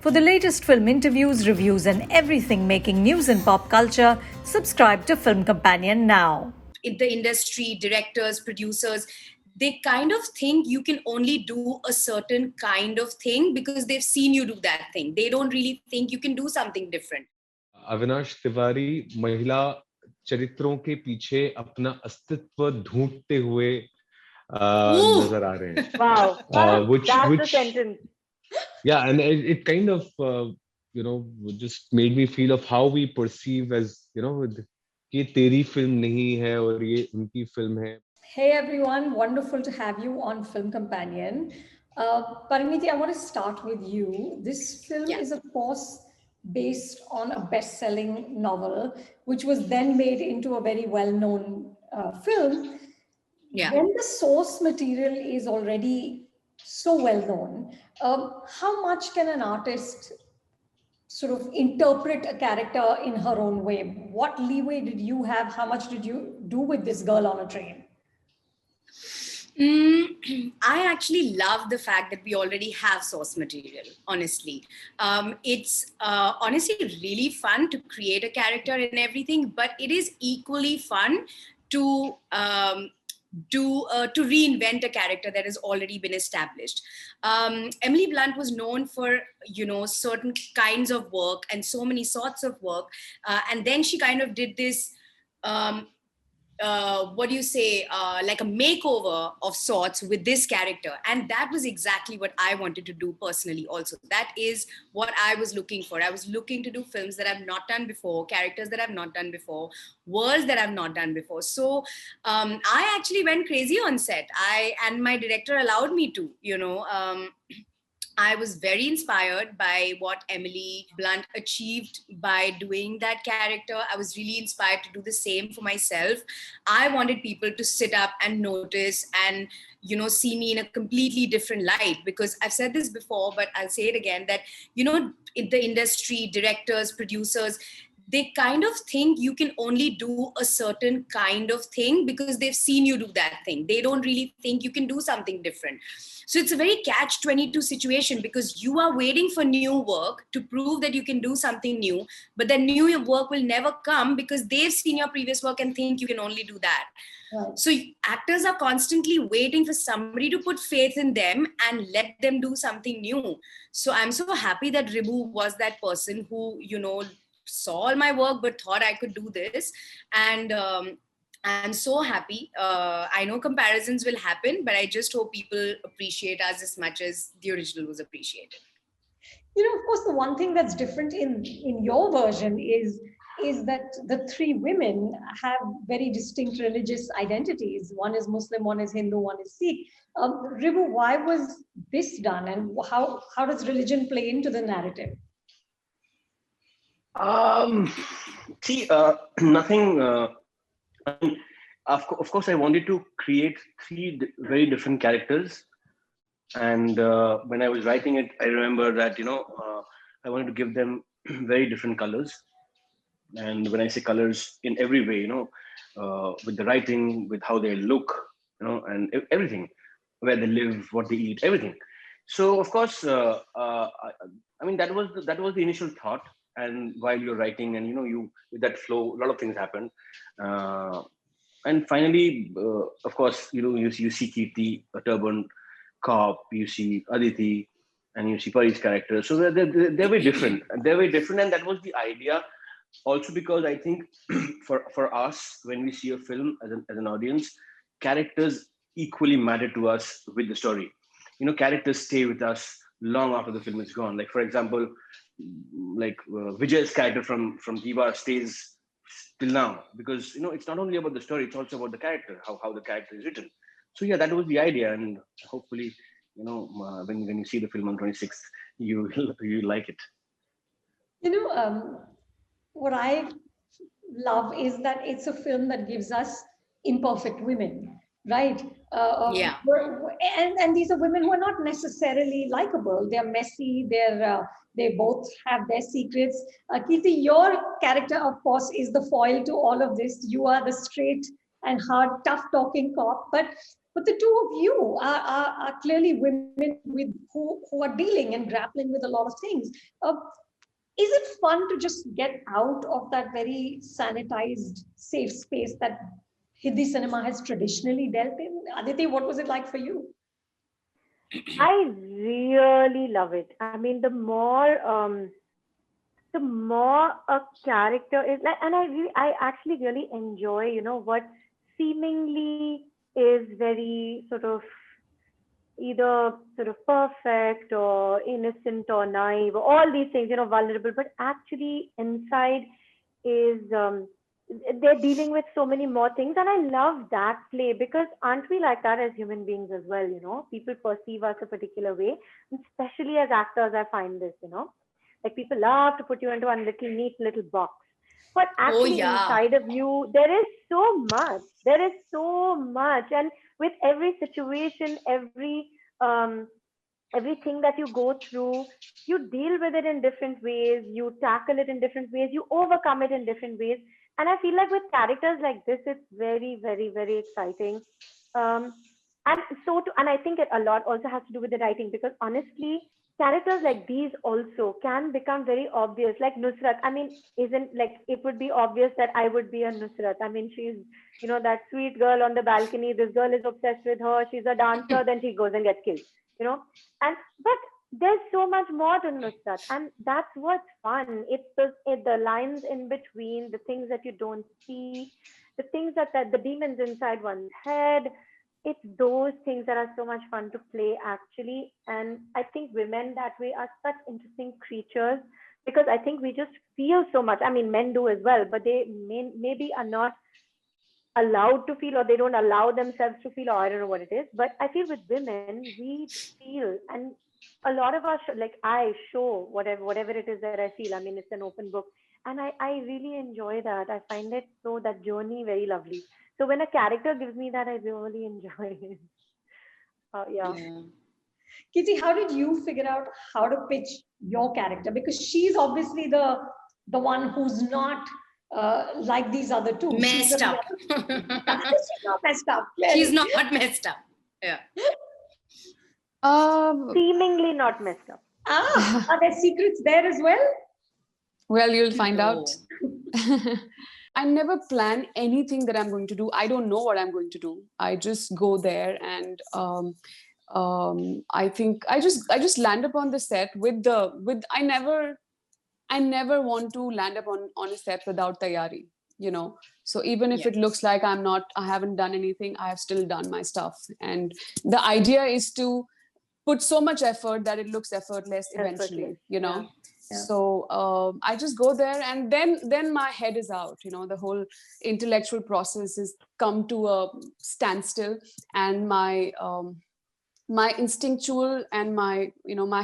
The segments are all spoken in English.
For the latest film interviews, reviews, and everything making news in pop culture, subscribe to Film Companion now. In the industry, directors, producers, they kind of think you can only do a certain kind of thing because they've seen you do that thing. They don't really think you can do something different. Avinash Tiwari महिला चरित्रों के पीछे अपना अस्तित्व ढूंढते हुए नजर आ रहे हैं. Wow, that's the sentence. Yeah, and it kind of just made me feel of how we perceive as ये तेरी film नहीं है और ये उनकी film है. Hey everyone, wonderful to have you on Film Companion. Parineeti, I want to start with you. This film is, of course, based on a best-selling novel, which was then made into a very well-known film. Yeah. When the source material is already so well-known, how much can an artist sort of interpret a character in her own way? What leeway did you have? How much did you do with this girl on a train? I actually love the fact that we already have source material, honestly. It's honestly really fun to create a character and everything, but it is equally fun to reinvent a character that has already been established. Emily Blunt was known for, certain kinds of work and so many sorts of work. And then she kind of did this, like a makeover of sorts with this character. And that was exactly what I wanted to do personally also. That is what I was looking for. I was looking to do films that I've not done before, characters that I've not done before, worlds that I've not done before. So I actually went crazy on set. And my director allowed me to, I was very inspired by what Emily Blunt achieved by doing that character. I was really inspired to do the same for myself. I wanted people to sit up and notice and, see me in a completely different light, because I've said this before, but I'll say it again, that, in the industry, directors, producers, they kind of think you can only do a certain kind of thing because they've seen you do that thing. They don't really think you can do something different. So it's a very catch-22 situation, because you are waiting for new work to prove that you can do something new, but then new work will never come because they've seen your previous work and think you can only do that. Right. So actors are constantly waiting for somebody to put faith in them and let them do something new. So I'm so happy that Ribhu was that person who, saw all my work but thought I could do this. And I'm so happy. I know comparisons will happen, but I just hope people appreciate us as much as the original was appreciated. Of course, the one thing that's different in your version is that the three women have very distinct religious identities. One is Muslim, one is Hindu, one is Sikh. Ribhu, why was this done, and how does religion play into the narrative? Nothing. Of course, I wanted to create three very different characters, and when I was writing it, I remember that I wanted to give them very different colors. And when I say colors, in every way, with the writing, with how they look, and everything, where they live, what they eat, everything. So of course, I mean that was the initial thought. And while you're writing, and you with that flow, a lot of things happen. And finally, of course, you see Kirti, a turban cop, you see Aditi, and you see Pari's character. So they're very different. They're very different, and that was the idea. Also, because I think for us, when we see a film as an audience, characters equally matter to us with the story. Characters stay with us long after the film is gone. Like, for example, Vijay's character from Diva stays till now, because it's not only about the story, it's also about the character, how the character is written. So yeah, that was the idea, and hopefully when you see the film on 26th, you like it. What I love is that it's a film that gives us imperfect women, right? Yeah. And these are women who are not necessarily likable. They're messy. They both have their secrets. Kirti, your character, of course, is the foil to all of this. You are the straight and hard, tough-talking cop. But But the two of you are clearly women with who are dealing and grappling with a lot of things. Is it fun to just get out of that very sanitized, safe space that Hindi cinema has traditionally dealt in? Aditi, what was it like for you? I really love it. I mean, the more a character is like, and I actually really enjoy, what seemingly is very sort of either sort of perfect or innocent or naive, or all these things, vulnerable, but actually inside is they're dealing with so many more things. And I love that play, because aren't we like that as human beings as well? People perceive us a particular way, especially as actors. I find this, like people love to put you into one little neat little box, but actually inside of you there is so much. And with every situation, everything that you go through, you deal with it in different ways, you tackle it in different ways, you overcome it in different ways. And I feel like with characters like this, it's very, very, very exciting. um, and I think a lot also has to do with the writing, because honestly, characters like these also can become very obvious. Like Nusrat, I mean, isn't like it would be obvious that I would be a Nusrat. I mean, she's, that sweet girl on the balcony. This girl is obsessed with her. She's a dancer. Then she goes and gets killed. And but there's so much more to Nusrat, and that's what's fun. It's the lines in between, the things that you don't see, the things that the demons inside one's head. It's those things that are so much fun to play, actually. And I think women that way are such interesting creatures, because I think we just feel so much. I mean, men do as well, but they maybe are not allowed to feel, or they don't allow themselves to feel, or I don't know what it is. But I feel with women, we feel, and a lot of us, like I show whatever it is that I feel. I mean, it's an open book, and I really enjoy that. I find it that journey very lovely. So when a character gives me that, I really enjoy it. Yeah. Kitty, how did you figure out how to pitch your character? Because she's obviously the one who's not like these other two. Messed up. She's not messed up. Clearly. She's not messed up. Yeah. Seemingly not messed up. Are there secrets there as well? Well, you'll find out. I never plan anything that I'm going to do. I don't know what I'm going to do. I just go there, and I think I just land upon the set with I never want to land up on a set without tayari, So even if it looks like I haven't done anything, I have still done my stuff. And the idea is to put so much effort that it looks effortless eventually, Yeah. So I just go there, and then my head is out. The whole intellectual process has come to a standstill, and my instinctual and my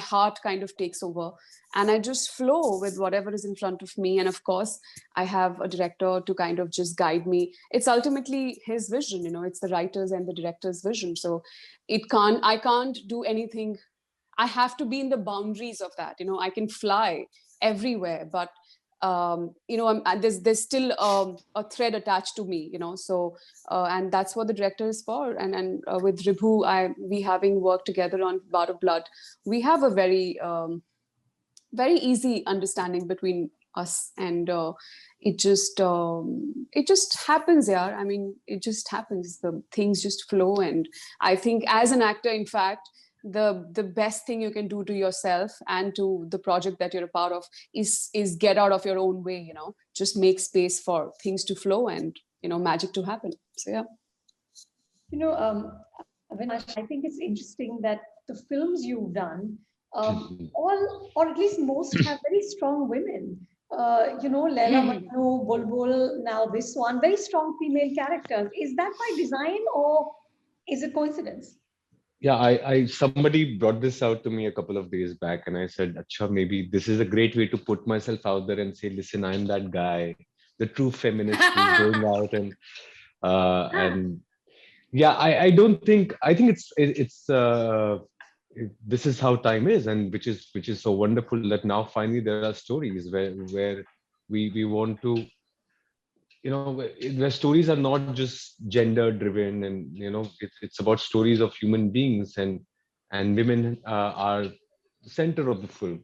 heart kind of takes over, and I just flow with whatever is in front of me. And of course, I have a director to kind of just guide me. It's ultimately his vision, it's the writer's and the director's vision. So I can't do anything. I have to be in the boundaries of that. I can fly everywhere, but there's still a thread attached to me, So and that's what the director is for. And with Ribhu, we having worked together on Bar of Blood, we have a very very easy understanding between us, and it just happens. Yeah, I mean, it just happens. The things just flow, and I think as an actor, in fact, the best thing you can do to yourself and to the project that you're a part of is get out of your own way, just make space for things to flow and magic to happen. So yeah. Avinash, I think it's interesting that the films you've done, all or at least most, have very strong women. Leila Majnu, Bulbul, now this one, very strong female characters. Is that by design, or is it coincidence? Yeah, I somebody brought this out to me a couple of days back, and I said, "Acha, maybe this is a great way to put myself out there and say, listen, I'm that guy, the true feminist who's going out and yeah, I don't think I think it's this is how time is, and which is so wonderful that now finally there are stories where we want to where stories are not just gender driven, and it's about stories of human beings, and women are the center of the film.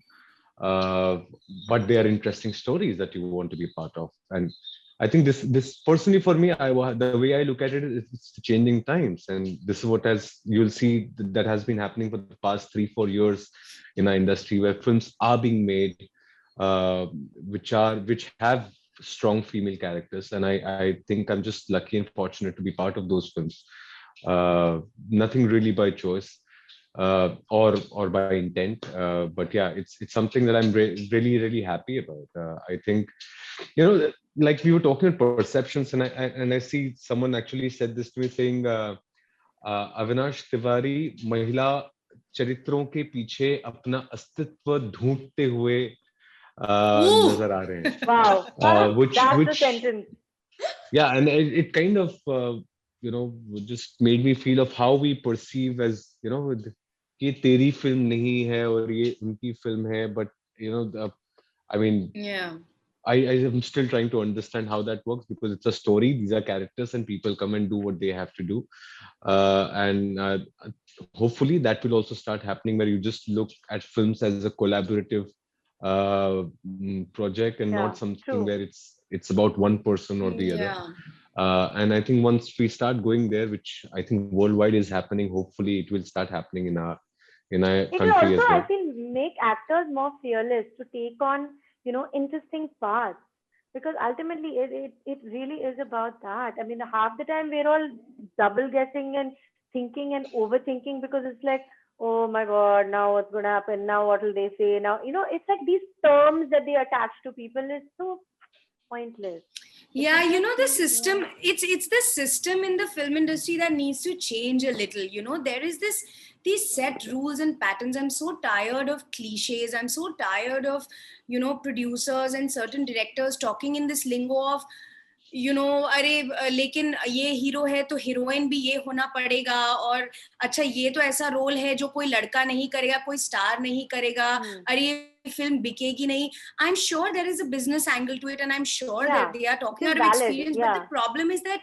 uh, but they are interesting stories that you want to be a part of. And I think this personally for me, the way I look at it is it's changing times, and this is what has you'll see that has been happening for the past 3-4 years in our industry, where films are being made, uh, which have strong female characters, and I think I'm just lucky and fortunate to be part of those films. Nothing really by choice, or by intent, but yeah, it's something that I'm really happy about. I think, like we were talking about perceptions, and I see someone actually said this to me, saying, Avinash Tiwari महिला चरित्रों के पीछे अपना अस्तित्व ढूंढते हुए Ooh. नजर आ रहे हैं. Wow. That's the Which sentence. yeah, and it kind of just made me feel of how we perceive as, ये तेरी फिल्म नहीं है और ये उनकी फिल्म है, but I mean, Yeah. I am still trying to understand how that works, because it's a story. These are characters, and people come and do what they have to do. And hopefully that will also start happening, where you just look at films as a collaborative project, and Yeah, not something true. where it's about one person or the other. Yeah. And I think once we start going there, which I think worldwide is happening, hopefully it will start happening in our It will country also, as I well. feel, make actors more fearless to take on, interesting paths. Because ultimately, it really is about that. I mean, half the time we're all double guessing and thinking and overthinking, because it's like, oh my God, now what's going to happen? Now what will they say? Now, it's like these terms that they attach to people is so pointless. Yeah, should you just know, the be, system, it's the system in the film industry that needs to change a little. There is these set rules and patterns. I'm so tired of cliches. I'm so tired of producers and certain directors talking in this lingo of अरे लेकिन ये hero है तो heroine भी ये होना पड़ेगा, और अच्छा ये तो ऐसा रोल है जो कोई लड़का नहीं करेगा, कोई स्टार नहीं करेगा, अरे ये फिल्म बिकेगी नहीं. I'm sure there is a business angle to it, and I'm sure that they are talking which out is of valid, experience. But the problem is that,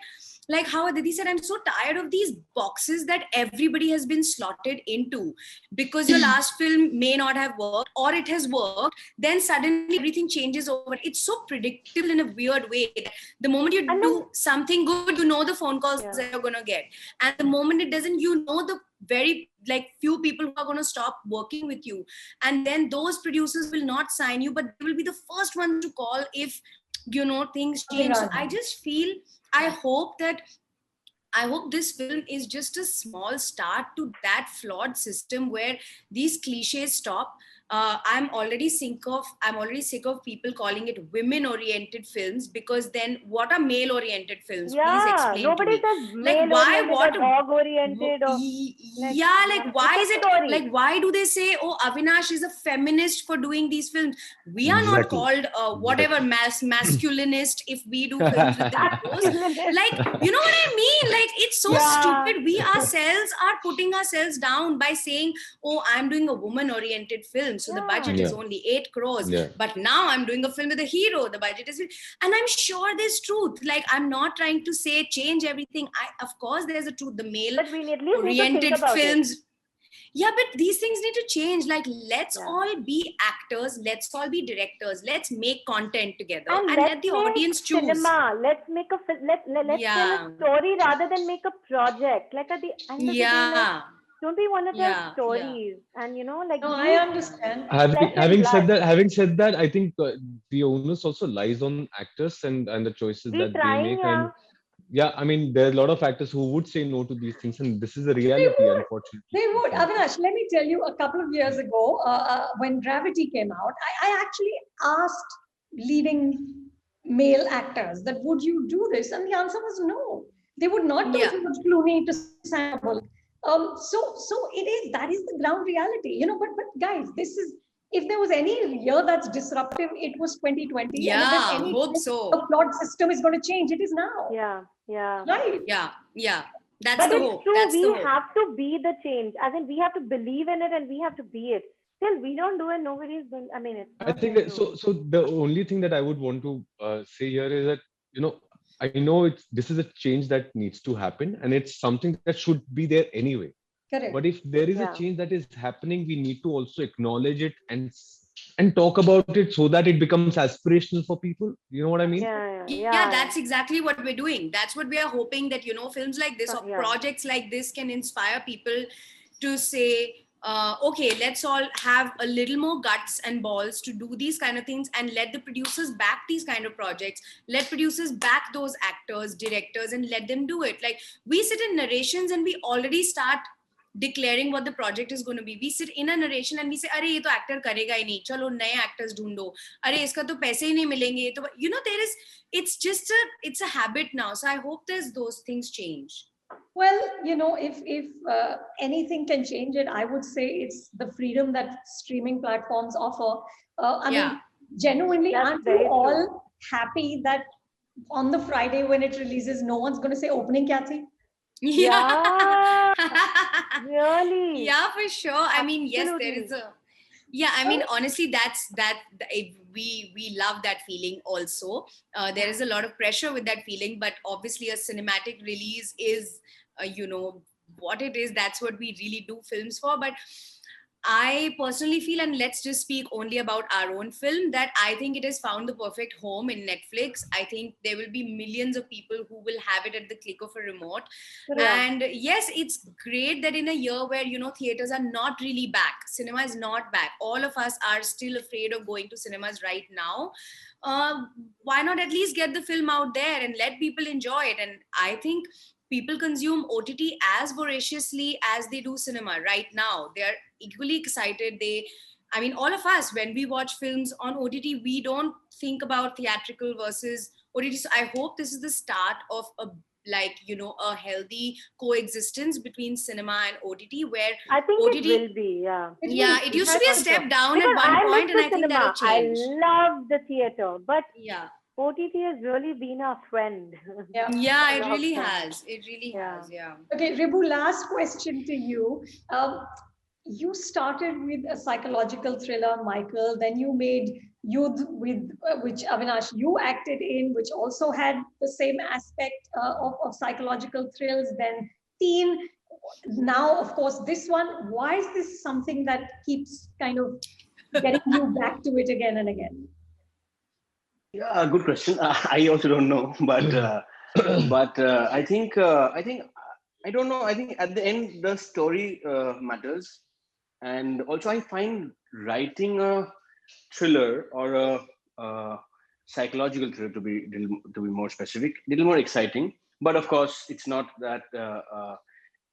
like how Aditi said, I'm so tired of these boxes that everybody has been slotted into, because your last film may not have worked, or it has worked, then suddenly everything changes over. It's so predictable in a weird way. The moment you And do something good, the phone calls that you're going to get. And the moment it doesn't, the very few people who are going to stop working with you. And then those producers will not sign you, but they will be the first ones to call if, things change. So I just feel, I hope this film is just a small start to that flawed system where these cliches stop. I'm already sick of people calling it women-oriented films, because then what are male-oriented films? yeah, Please explain nobody to me. says Like why? male-oriented or What? dog-oriented or Why it's is a it story. like, why do they say, oh, Avinash is a feminist for doing these films? We are not Exactly. called whatever masculinist if we do films with heroes. Like, you know what I mean? Like, it's so stupid. We ourselves are putting ourselves down by saying, oh, I'm doing a woman-oriented film, so the budget is only 8 crores. But now I'm doing a film with a hero, the budget is, and I'm sure there's truth. Like, I'm not trying to say change everything. Of course there's a truth. The male-oriented films. Yeah, but these things need to change. Like, let's all be actors, let's all be directors, let's make content together, and let the audience choose. Cinema. Let's make let's tell a story rather than make a project. Like at the end of the day, don't we want to tell stories? And no, I understand. Having said that, I think the onus also lies on actors and the choices that they make. And yeah, I mean, there are a lot of actors who would say no to these things, and this is a reality, unfortunately. They would. Avinash, let me tell you, a couple of years ago, when Gravity came out, I actually asked leading male actors that, would you do this? And the answer was no. They would not do George Clooney to Sandra Bullock. So that is the ground reality, but guys, this is, if there was any year that's disruptive, it was 2020. Yeah, and if hope so. The flawed system is going to change. It is now. Yeah. Right. Yeah. That's the hope. But it's true. We have to be the change. As in, we have to believe in it and we have to be it. Still, we don't do it. Nobody's doing. I mean, it's. I think that, so. The only thing that I would want to say here is that I know this is a change that needs to happen, and it's something that should be there anyway. Correct. But if there is a Yeah. change that is happening, we need to also acknowledge it and talk about it so that it becomes aspirational for people. You know what I mean? Yeah, that's exactly what we're doing. That's what we are hoping, that, films like this or Yeah. projects like this can inspire people to say, okay, let's all have a little more guts and balls to do these kind of things, and let the producers back these kind of projects. Let producers back those actors, directors, and let them do it. Like, we sit in narrations and we already start declaring what the project is going to be. We sit in a narration and we say, "Arey, ye to actor karega hi nahi. Chalo, naye actors dhondo. Arey, iska to paise hi nahi milenge." To, it's a habit now. So I hope those things change. Well, if anything can change it, I would say it's the freedom that streaming platforms offer. I mean, genuinely, That's aren't very you true. all happy that on the Friday when it releases, no one's going to say opening kya thi? Yeah. Really? Yeah, for sure. I mean, yes, there is Absolutely. I mean, honestly, we love that feeling also. There is a lot of pressure with that feeling, but obviously a cinematic release is, what it is. That's what we really do films for. But I personally feel, and let's just speak only about our own film, that I think it has found the perfect home in Netflix. I think there will be millions of people who will have it at the click of a remote. Yeah. And yes, it's great that in a year where, theaters are not really back, cinema is not back, all of us are still afraid of going to cinemas right now. Why not at least get the film out there and let people enjoy it? And I think people consume OTT as voraciously as they do cinema right now. They are equally excited. I mean, all of us, when we watch films on OTT, we don't think about theatrical versus OTT. So I hope this is the start of a healthy coexistence between cinema and OTT, where I think OTT, it will be, yeah. it used to be a step down Because at one I point, miss and the I think cinema. that'll change. I love the theater, but Yeah. OTT has really been a friend. Yeah, it Love really them. has. It really Yeah. has. Yeah. Okay, Ribhu, last question to you. You started with a psychological thriller, Michael, then you made Youth, which Avinash you acted in, which also had the same aspect of psychological thrills, then Teen. Now, of course, this one. Why is this something that keeps kind of getting you back to it again and again? Yeah, good question. I also don't know, but I think I don't know. I think at the end the story matters, and also I find writing a thriller or a psychological thriller, to be more specific, a little more exciting. But of course, it's not that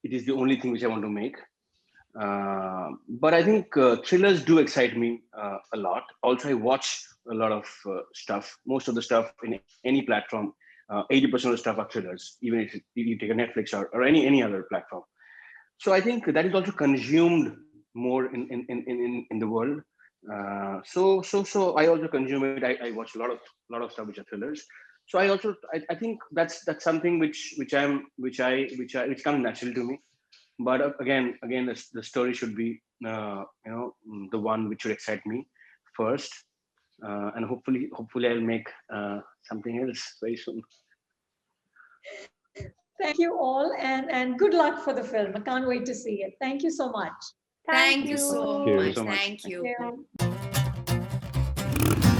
it is the only thing which I want to make. But I think thrillers do excite me a lot. Also, I watch a lot of stuff. Most of the stuff in any platform, 80% of the stuff are thrillers, even if you take a Netflix or any other platform. So I think that is also consumed more in the world. So I also consume it. I watch a lot of stuff which are thrillers. So I think that's something which comes natural to me. But again, the story should be the one which should excite me first, and hopefully I'll make something else very soon. Thank you all, and good luck for the film. I can't wait to see it. Thank you so much. Thank you so Thank you much. so much. Thank you. Thank you.